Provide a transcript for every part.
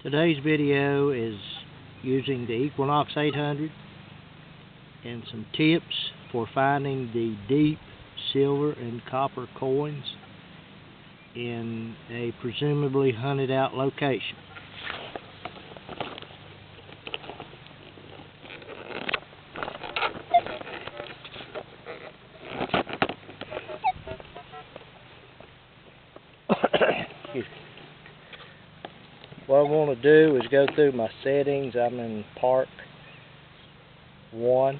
Today's video is using the Equinox 800 and some tips for finding the deep silver and copper coins in a presumably hunted out location. What I want to do is go through my settings. I'm in Park 1.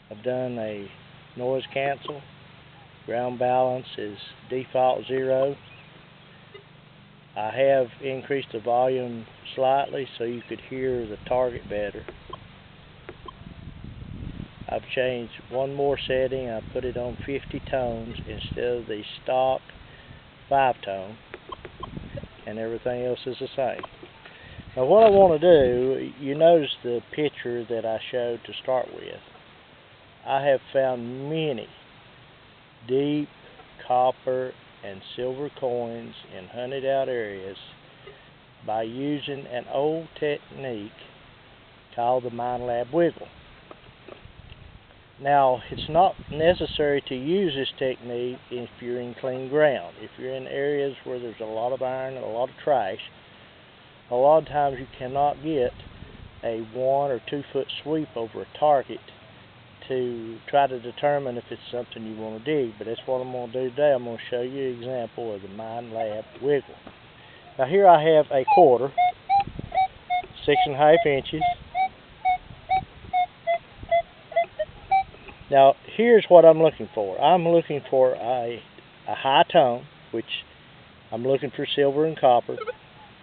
I've done a noise cancel. Ground balance is default 0. I have increased the volume slightly so you could hear the target better. I've changed one more setting. I put it on 50 tones instead of the stock 5-tone. And everything else is the same. Now what I want to do, you notice the picture that I showed to start with. I have found many deep copper and silver coins in hunted out areas by using an old technique called the Minelab Wiggle. Now, it's not necessary to use this technique if you're in clean ground. If you're in areas where there's a lot of iron and a lot of trash, a lot of times you cannot get a 1 or 2 foot sweep over a target to try to determine if it's something you want to dig. But that's what I'm going to do today. I'm going to show you an example of the Minelab Wiggle. Now here I have a quarter, 6.5 inches. Now, here's what I'm looking for. I'm looking for a high tone, which I'm looking for silver and copper,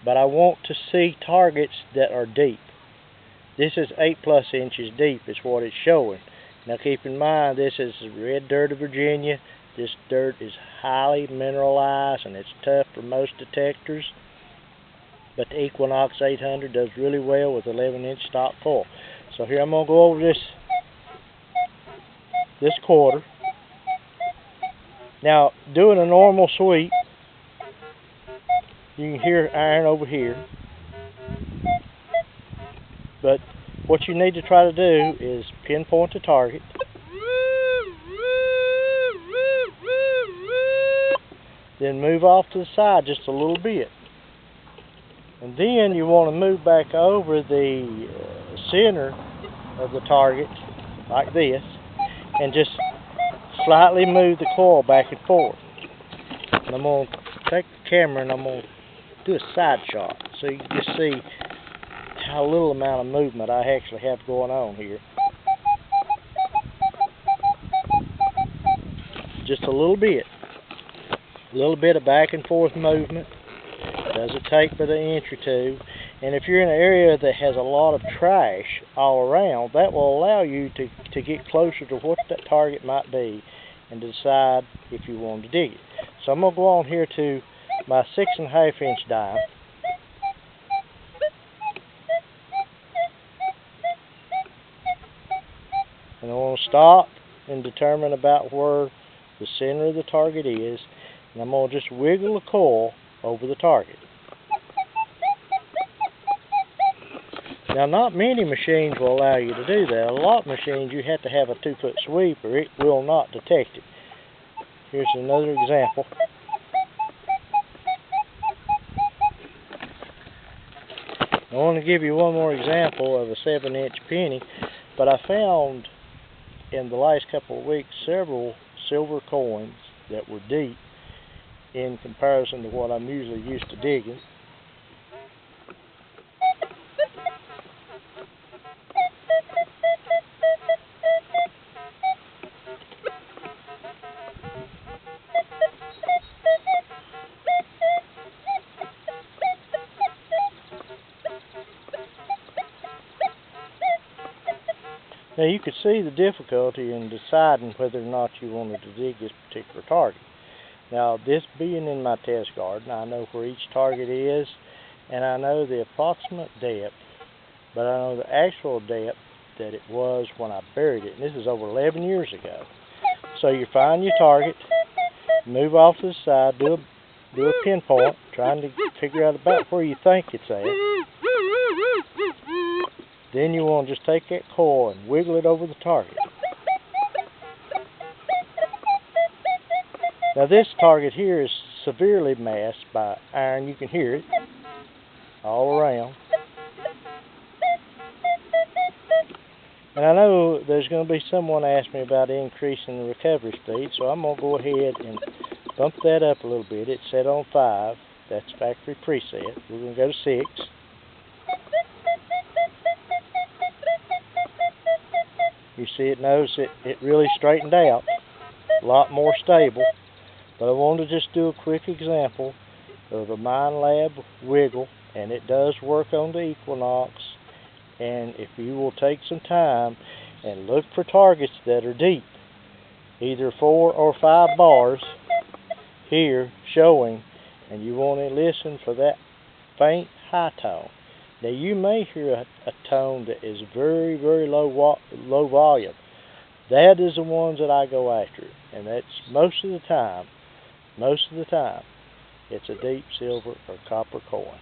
but I want to see targets that are deep. This is 8+ inches deep is what it's showing. Now, keep in mind, this is red dirt of Virginia. This dirt is highly mineralized, and it's tough for most detectors, but the Equinox 800 does really well with 11-inch stock coil. So here I'm going to go over this quarter. Now, doing a normal sweep, you can hear iron over here, but what you need to try to do is pinpoint the target, then move off to the side just a little bit, and then you want to move back over the center of the target like this, and just slightly move the coil back and forth. And I'm going to take the camera and I'm going to do a side shot so you can just see how little amount of movement I actually have going on here. Just a little bit of back and forth movement. Doesn't take but an inch or two. And if you're in an area that has a lot of trash all around, that will allow you to get closer to what that target might be and decide if you want to dig it. So I'm going to go on here to my 6.5 inch dime. And I want to stop and determine about where the center of the target is. And I'm going to just wiggle the coil over the target. Now, not many machines will allow you to do that. A lot of machines you have to have a 2 foot sweep or it will not detect it. Here's another example. I want to give you one more example of a 7-inch penny, but I found in the last couple of weeks several silver coins that were deep in comparison to what I'm usually used to digging. Now you could see the difficulty in deciding whether or not you wanted to dig this particular target. Now, this being in my test garden, I know where each target is, and I know the approximate depth, but I know the actual depth that it was when I buried it. And this is over 11 years ago. So you find your target, move off to the side, do a do a pinpoint, trying to figure out about where you think it's at. Then you want to just take that coil and wiggle it over the target. Now this target here is severely masked by iron. You can hear it all around. And I know there's going to be someone ask me about increasing the recovery speed, so I'm going to go ahead and bump that up a little bit. It's set on 5. That's factory preset. We're going to go to 6. You see it knows it really straightened out. A lot more stable. But I wanted to just do a quick example of the Minelab Wiggle, and it does work on the Equinox. And if you will take some time and look for targets that are deep, either 4 or 5 bars here showing, and you want to listen for that faint high tone. Now you may hear a tone that is very, very low volume. That is the ones that I go after, and that's most of the time, it's a deep silver or copper coin.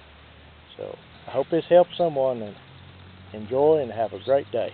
So I hope this helps someone, and enjoy and have a great day.